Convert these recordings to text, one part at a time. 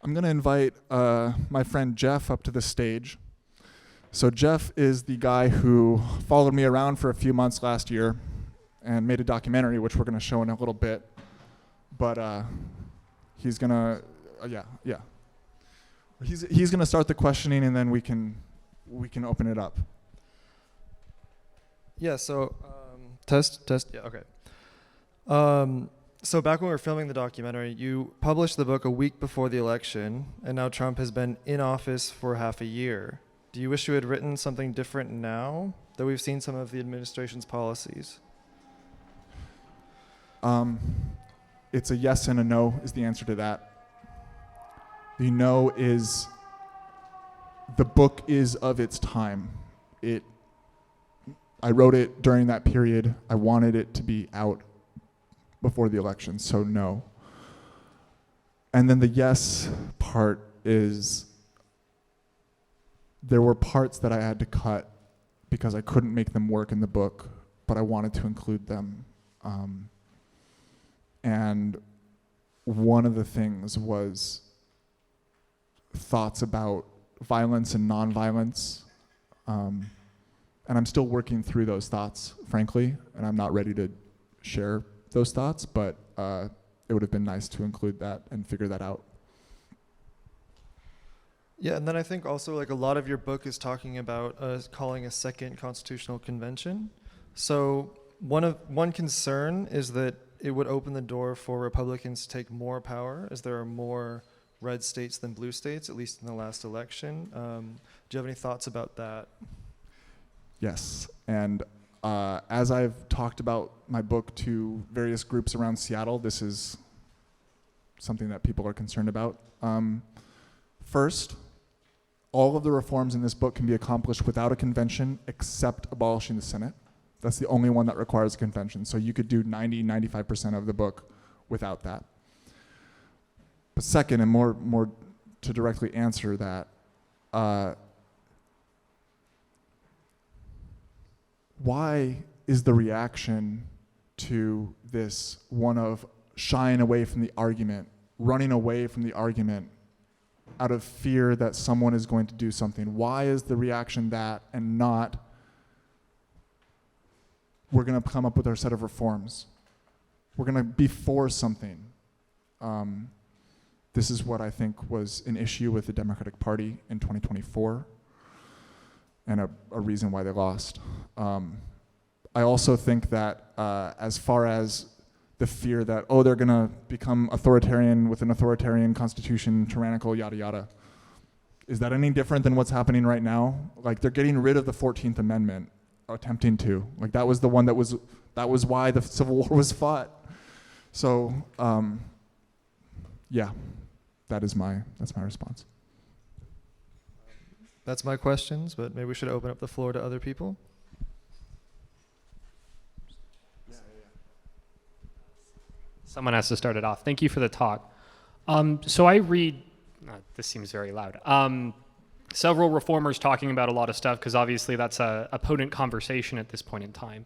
I'm going to invite my friend Jeff up to the stage. So Jeff is the guy who followed me around for a few months last year and made a documentary, which we're going to show in a little bit. But he's going to, yeah. He's going to start the questioning, and then we can open it up. Yeah, so test, yeah, okay. So back when we were filming the documentary, you published the book a week before the election, and now Trump has been in office for half a year. Do you wish you had written something different now that we've seen some of the administration's policies? It's a yes and a no is the answer to that. The no is the book is of its time. I wrote it during that period. I wanted it to be out before the election, so no. And then the yes part is there were parts that I had to cut because I couldn't make them work in the book, but I wanted to include them. And one of the things was thoughts about violence and nonviolence. And I'm still working through those thoughts, frankly, and I'm not ready to share those thoughts, but it would have been nice to include that and figure that out. Yeah, and then I think also like a lot of your book is talking about calling a second constitutional convention. So one concern is that it would open the door for Republicans to take more power, as there are more red states than blue states, at least in the last election. Do you have any thoughts about that? Yes, and as I've talked about my book to various groups around Seattle, this is something that people are concerned about. First, all of the reforms in this book can be accomplished without a convention except abolishing the Senate. That's the only one that requires a convention. So you could do 95% of the book without that. But second, and more to directly answer that, why is the reaction to this one of shying away from the argument, running away from the argument out of fear that someone is going to do something? Why is the reaction that and not we're going to come up with our set of reforms? We're going to be for something. This is what I think was an issue with the Democratic Party in 2024 and a reason why they lost. I also think that as far as the fear that, they're going to become authoritarian with an authoritarian constitution, tyrannical, yada, yada. Is that any different than what's happening right now? Like, they're getting rid of the 14th Amendment, attempting to. Like, that was the one that was why the Civil War was fought. So, yeah, that's my response. That's my questions, but maybe we should open up the floor to other people. Someone has to start it off. Thank you for the talk. So I read, this seems very loud, several reformers talking about a lot of stuff, because obviously that's a potent conversation at this point in time.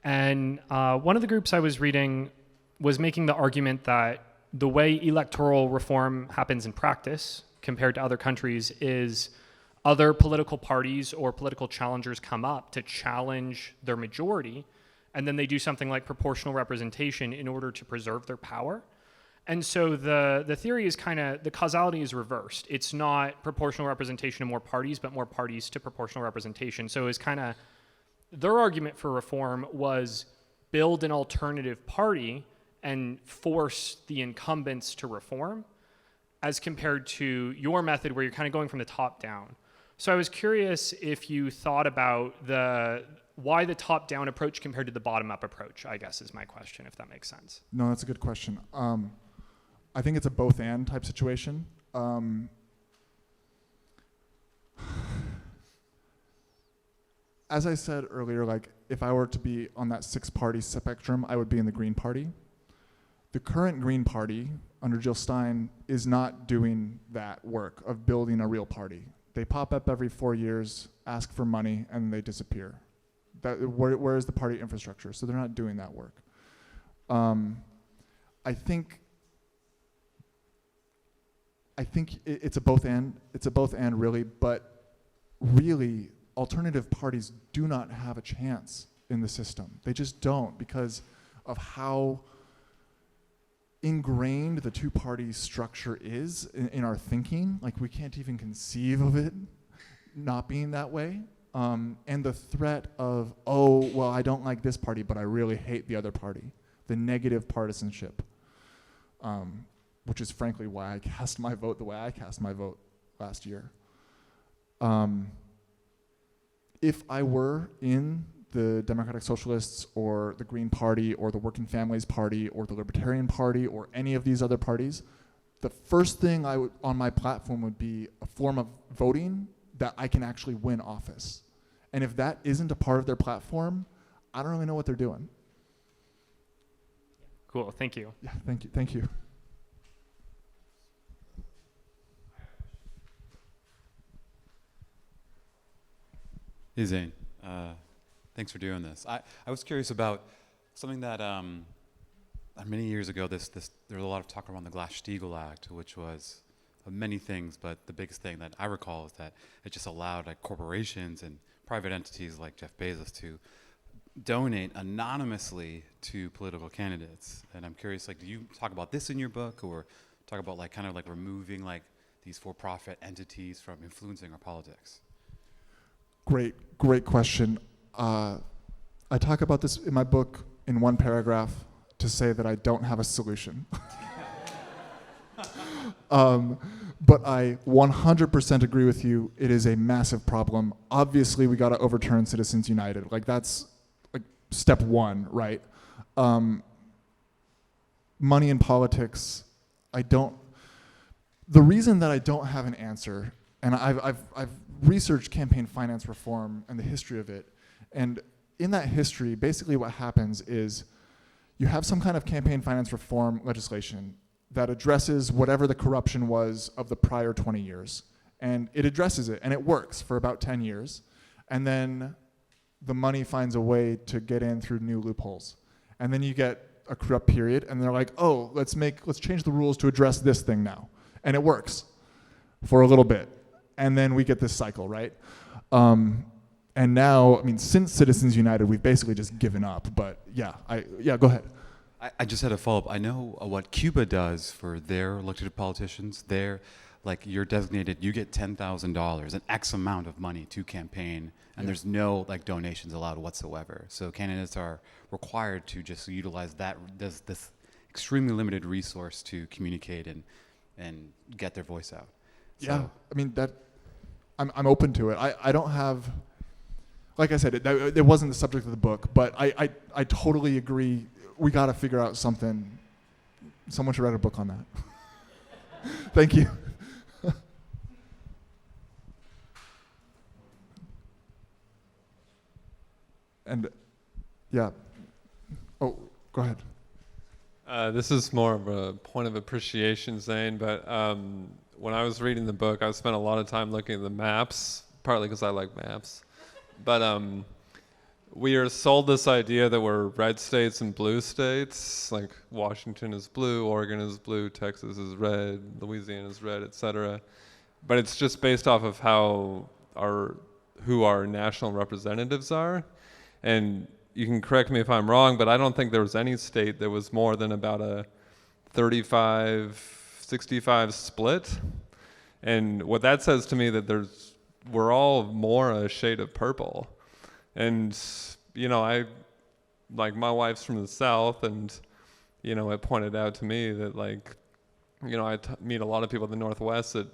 And one of the groups I was reading was making the argument that the way electoral reform happens in practice compared to other countries is other political parties or political challengers come up to challenge their majority, and then they do something like proportional representation in order to preserve their power. And so the theory is the causality is reversed. It's not proportional representation of more parties, but more parties to proportional representation. So it's their argument for reform was build an alternative party and force the incumbents to reform, as compared to your method where you're kind of going from the top down. So I was curious if you thought about why the top-down approach compared to the bottom-up approach, I guess is my question, if that makes sense. No, that's a good question. I think it's a both-and type situation. As I said earlier, like, if I were to be on that 6-party spectrum, I would be in the Green Party. The current Green Party, under Jill Stein, is not doing that work of building a real party. They pop up every 4 years, ask for money, and they disappear. Where is the party infrastructure? So they're not doing that work. I think I think it's a both and. It's a both and really, but really, alternative parties do not have a chance in the system. They just don't, because of how ingrained the two-party structure is in our thinking. Like, we can't even conceive of it not being that way. And the threat of, oh, well, I don't like this party, but I really hate the other party. The negative partisanship, which is frankly why I cast my vote the way I cast my vote last year. If I were in the Democratic Socialists or the Green Party or the Working Families Party or the Libertarian Party or any of these other parties, the first thing I would on my platform would be a form of voting that I can actually win office. And if that isn't a part of their platform, I don't really know what they're doing. Cool, thank you. Yeah, thank you. Hey Zane, thanks for doing this. I was curious about something that many years ago, there was a lot of talk around the Glass-Steagall Act, which was many things, but the biggest thing that I recall is that it just allowed like corporations and private entities like Jeff Bezos to donate anonymously to political candidates. And I'm curious, like, do you talk about this in your book, or talk about like kind of like removing like these for-profit entities from influencing our politics? Great question. I talk about this in my book in one paragraph to say that I don't have a solution. But I 100% agree with you. It is a massive problem. Obviously, we got to overturn Citizens United. Like, that's like step one, right? Money in politics. The reason that I don't have an answer, and I've researched campaign finance reform and the history of it, and in that history, basically what happens is you have some kind of campaign finance reform legislation that addresses whatever the corruption was of the prior 20 years. And it addresses it, and it works for about 10 years. And then the money finds a way to get in through new loopholes. And then you get a corrupt period, and they're like, oh, let's change the rules to address this thing now. And it works for a little bit. And then we get this cycle, right? And now, I mean, since Citizens United, we've basically just given up. But yeah, go ahead. I just had a follow-up. I know what Cuba does for their elected politicians. You're designated, you get $10,000, an X amount of money to campaign, and there's no like donations allowed whatsoever. So candidates are required to just utilize this extremely limited resource to communicate and get their voice out. Yeah, So, I mean, I'm open to it. I don't have, like I said, it wasn't the subject of the book, but I totally agree. We got to figure out something. Someone should write a book on that. Thank you. And yeah. Oh, go ahead. This is more of a point of appreciation, Zane, but when I was reading the book, I spent a lot of time looking at the maps, partly because I like maps. But we are sold this idea that we're red states and blue states, like Washington is blue, Oregon is blue, Texas is red, Louisiana is red, etc. But it's just based off of who our national representatives are. And you can correct me if I'm wrong, but I don't think there was any state that was more than about a 35-65 split. And what that says to me that we're all more a shade of purple. And, my wife's from the South, and, it pointed out to me that, I meet a lot of people in the Northwest that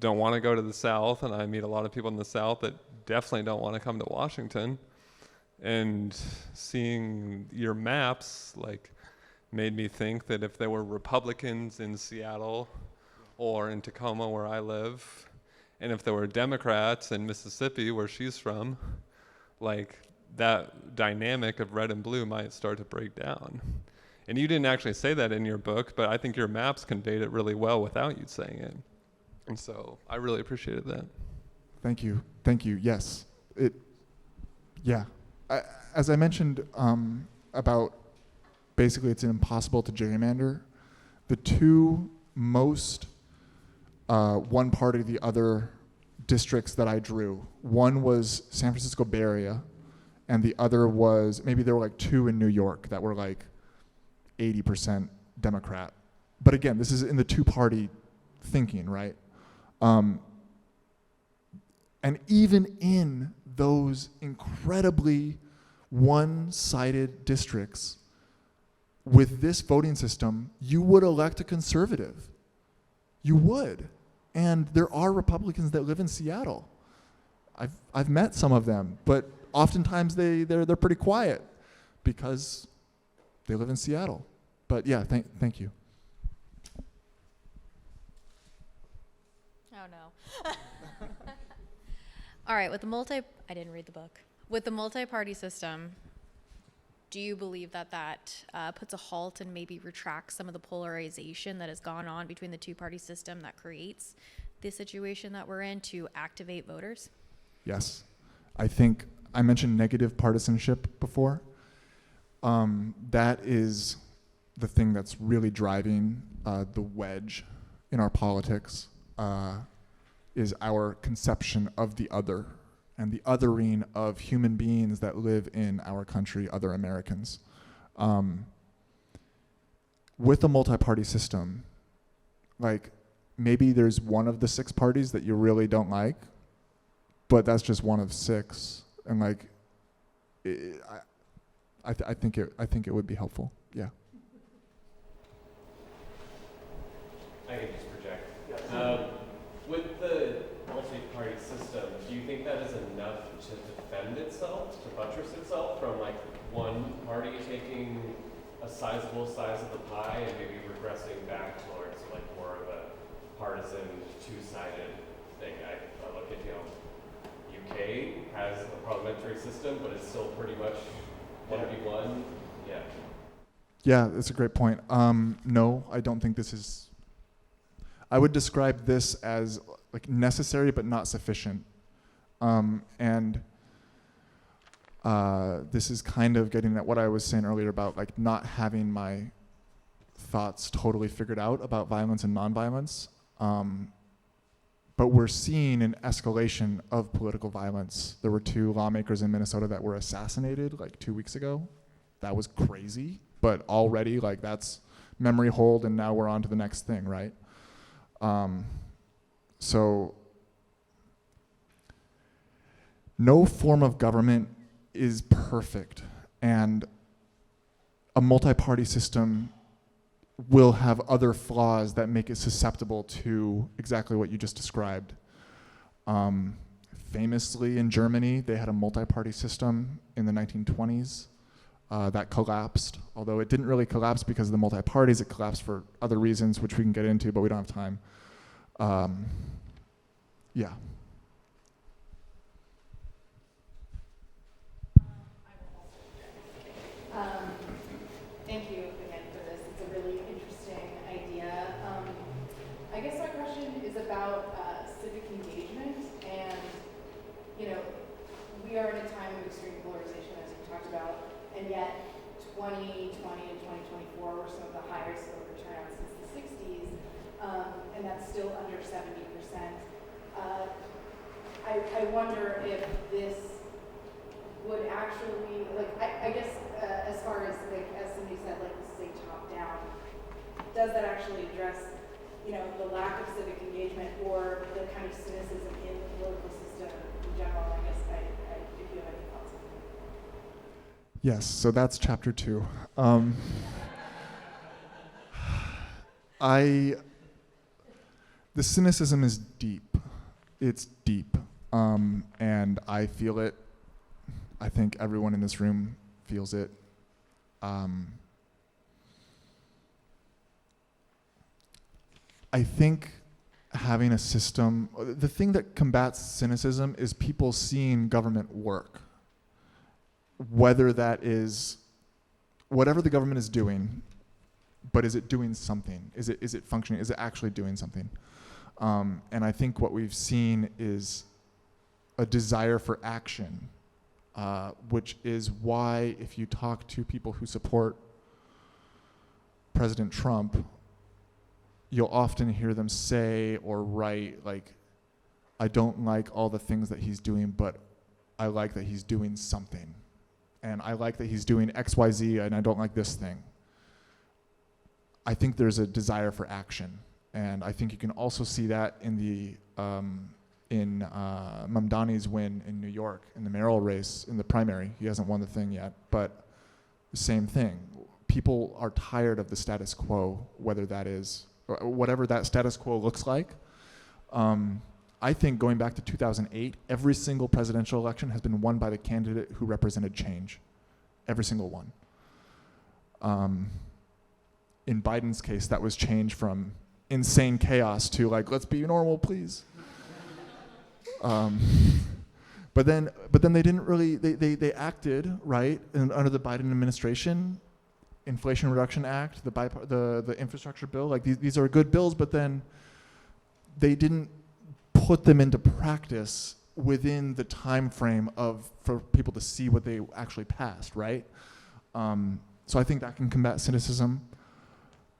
don't want to go to the South, and I meet a lot of people in the South that definitely don't want to come to Washington. And seeing your maps, made me think that if there were Republicans in Seattle or in Tacoma, where I live, and if there were Democrats in Mississippi, where she's from, that dynamic of red and blue might start to break down. And you didn't actually say that in your book, but I think your maps conveyed it really well without you saying it. And so I really appreciated that. Thank you. Yes. As I mentioned about basically it's impossible to gerrymander, the two most one part of the other districts that I drew. One was San Francisco Bay Area, and the other was, maybe there were like two in New York that were like 80% Democrat. But again, this is in the two-party thinking, right? And even in those incredibly one-sided districts, with this voting system, you would elect a conservative. You would. And there are Republicans that live in Seattle. I've met some of them, but oftentimes they're pretty quiet because they live in Seattle. But yeah, thank you. Oh no. All right, I didn't read the book. With the multi-party system, do you believe that puts a halt and maybe retracts some of the polarization that has gone on between the two-party system that creates the situation that we're in to activate voters? Yes. I think I mentioned negative partisanship before. That is the thing that's really driving the wedge in our politics, is our conception of the other and the othering of human beings that live in our country, other Americans. With a multi-party system, like maybe there's one of the 6 parties that you really don't like, but that's just one of 6, and like, I think it would be helpful. Yeah. I can just project. With the multi-party system, do you think that is enough to defend itself, to buttress itself from like one party taking a sizable size of the pie and maybe regressing back towards like more of a partisan, two-sided thing? I look at, UK has a parliamentary system, but it's still pretty much 1v1. Yeah. Yeah, that's a great point. No, I don't think this is. I would describe this as like necessary but not sufficient. And this is kind of getting at what I was saying earlier about like not having my thoughts totally figured out about violence and nonviolence. But we're seeing an escalation of political violence. There were 2 lawmakers in Minnesota that were assassinated like 2 weeks ago. That was crazy, but already like that's memory hold, and now we're on to the next thing, right? So no form of government is perfect, and a multi-party system will have other flaws that make it susceptible to exactly what you just described. Famously in Germany, they had a multi-party system in the 1920s that collapsed, although it didn't really collapse because of the multi-parties, it collapsed for other reasons which we can get into, but we don't have time. Yeah. Thank you again for this. It's a really interesting idea. I guess my question is about civic engagement, and we are in a time of extreme polarization, as you talked about, and yet 2020 and 2024 were some of the highest voter turnout since the 60s, and that's still under 70%. I wonder if this would actually, I guess, as far as, as somebody said, this is a top-down, does that actually address, the lack of civic engagement or the kind of cynicism in the political system in general? I guess, if you have any thoughts on that. Yes, so that's chapter 2. The cynicism is deep. It's deep. And I feel it. I think everyone in this room feels it. I think having a system, the thing that combats cynicism is people seeing government work. Whether that is, whatever the government is doing, but is it doing something? Is it functioning? Is it actually doing something? And I think what we've seen is a desire for action, which is why if you talk to people who support President Trump, you'll often hear them say or write, like, I don't like all the things that he's doing, but I like that he's doing something. And I like that he's doing X, Y, Z, and I don't like this thing. I think there's a desire for action. And I think you can also see that in the Mamdani's win in New York in the mayoral race in the primary. He hasn't won the thing yet, but the same thing. People are tired of the status quo, whether that is, or whatever that status quo looks like. I think going back to 2008, every single presidential election has been won by the candidate who represented change. Every single one. In Biden's case, that was change from insane chaos to like, let's be normal, please. But then they didn't really, they acted, right, and under the Biden administration, Inflation Reduction Act, the infrastructure bill, like these are good bills, but then they didn't put them into practice within the time frame for people to see what they actually passed, right? So I think that can combat cynicism.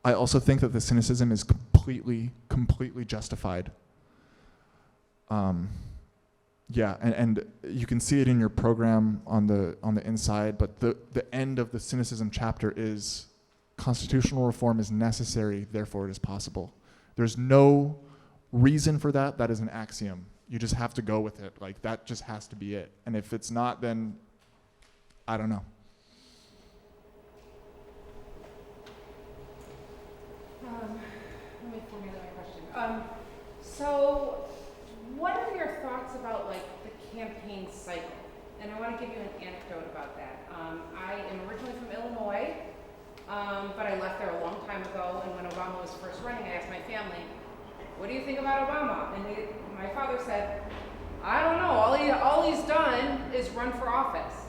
I also think that the cynicism is completely justified. Yeah, and you can see it in your program on the inside, but the end of the cynicism chapter is constitutional reform is necessary, therefore it is possible. There's no reason for that. That is an axiom. You just have to go with it. Like, that just has to be it. And if it's not, then I don't know. Let me formulate my question. So, what are your thoughts about like the campaign cycle? And I want to give you an anecdote about that. I am originally from Illinois, but I left there a long time ago. And when Obama was first running, I asked my family, "What do you think about Obama?" And my father said, "I don't know. All he's done is run for office."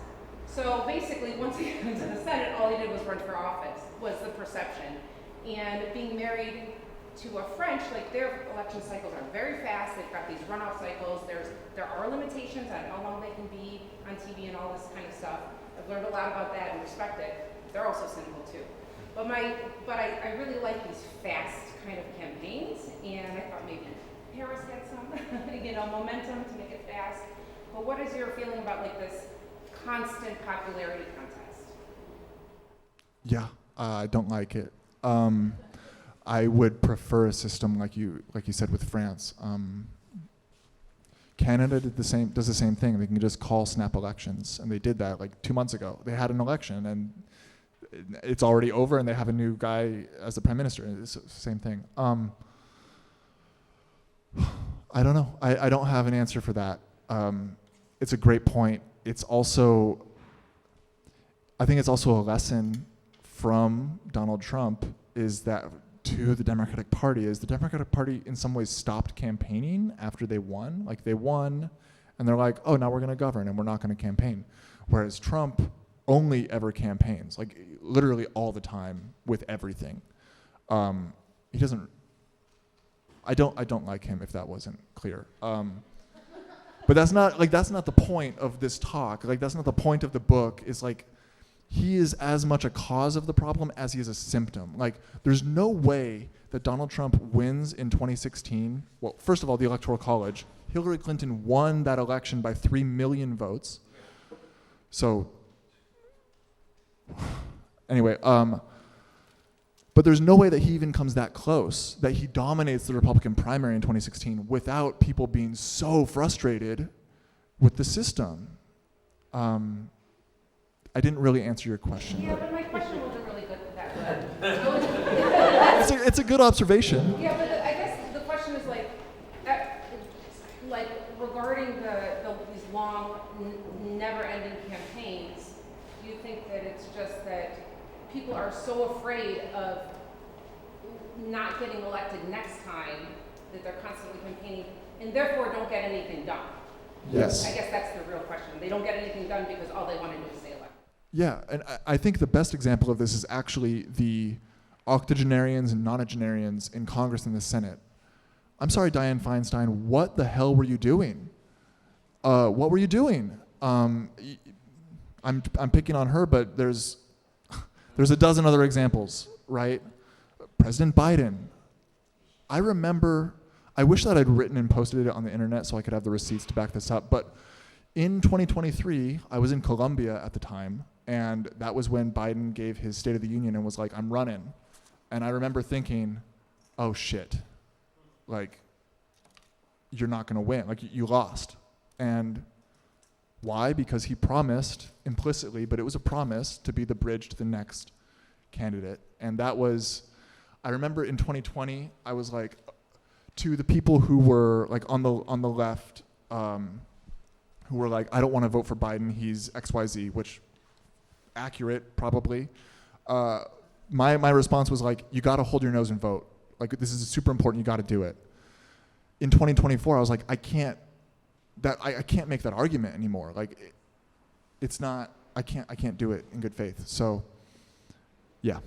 So basically, once he got into the Senate, all he did was run for office, was the perception. And being married to a French, like their election cycles are very fast. They've got these runoff cycles. There are limitations on how long they can be on TV and all this kind of stuff. I've learned a lot about that and respect it. They're also cynical too. But I really like these fast kind of campaigns, and I thought maybe Paris had some, momentum to make it fast. But what is your feeling about like this constant popularity contest? Yeah, I don't like it. I would prefer a system like you said with France. Canada does the same thing. They can just call snap elections, and they did that like 2 months ago. They had an election, and it's already over, and they have a new guy as the prime minister. It's the same thing. I don't know. I don't have an answer for that. It's a great point. I think it's also a lesson from Donald Trump is that to the Democratic Party is the Democratic Party in some ways stopped campaigning after they won. Like they won and they're like, oh, now we're gonna govern and we're not gonna campaign. Whereas Trump only ever campaigns, like literally all the time with everything. He doesn't, I don't like him if that wasn't clear. But that's not the point of this talk. Like that's not the point of the book is like, he is as much a cause of the problem as he is a symptom. Like, there's no way that Donald Trump wins in 2016. Well, first of all, the Electoral College. Hillary Clinton won that election by 3 million votes. So, anyway, but there's no way that he even comes that close, that he dominates the Republican primary in 2016 without people being so frustrated with the system. I didn't really answer your question. Yeah, but my question wasn't really good that good. It's a good observation. Yeah, but I guess the question is like regarding these long, never-ending campaigns. Do you think that it's just that people are so afraid of not getting elected next time that they're constantly campaigning and therefore don't get anything done? Yes. I guess that's the real question. They don't get anything done because all they want to do is stay elected. Yeah, and I think the best example of this is actually the octogenarians and nonagenarians in Congress and the Senate. I'm sorry, Dianne Feinstein, what the hell were you doing? What were you doing? I'm picking on her, but there's a dozen other examples, right? President Biden, I remember, I wish that I'd written and posted it on the internet so I could have the receipts to back this up, but in 2023, I was in Colombia at the time, and that was when Biden gave his State of the Union and was like, I'm running. And I remember thinking, oh shit, like, you're not gonna win, like you lost. And why? Because he promised implicitly, but it was a promise to be the bridge to the next candidate. And that was, I remember in 2020, I was like, to the people who were like on the left, who were like, I don't want to vote for Biden, he's XYZ, which accurate probably. My response was like, you got to hold your nose and vote. Like, this is super important, you got to do it. In 2024, I was like, I can't make that argument anymore. Like, it's not, I can't do it in good faith. So, yeah.